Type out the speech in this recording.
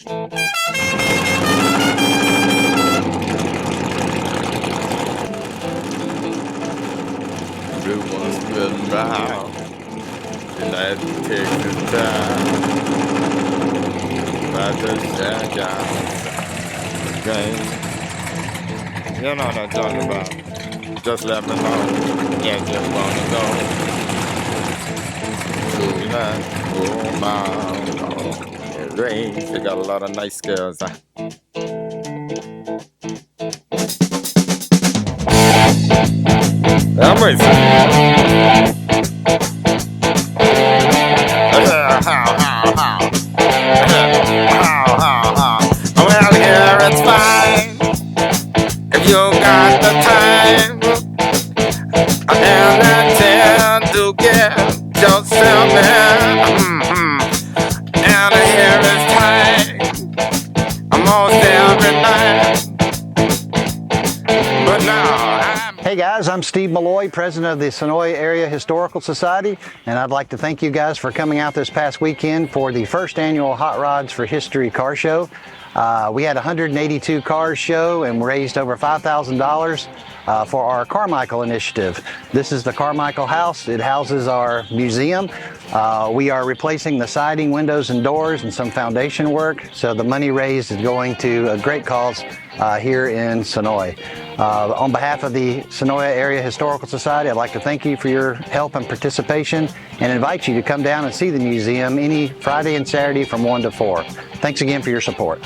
Blue ones spin round, and I take the time. But the shack outside the game. You know what I'm talking about. Just let me know. Yeah, just wanna go tonight. Oh my God. It rains. They got a lot of nice girls. I'm racing. Well, here it's fine if you got the time and the chance to get yourself in. And here it's time almost every night. But now Hey guys, I'm Steve Malloy, president of the Senoia Area Historical Society, and I'd like to thank you guys for coming out this past weekend for the first annual Hot Rods for History car show. We had 182 cars show and raised over $5,000 for our Carmichael initiative. This is the Carmichael House. It houses our museum. We are replacing the siding, windows, and doors and some foundation work. So the money raised is going to a great cause here in Senoia. On behalf of the Senoia Area Historical Society, I'd like to thank you for your help and participation and invite you to come down and see the museum any Friday and Saturday from 1 to 4. Thanks again for your support.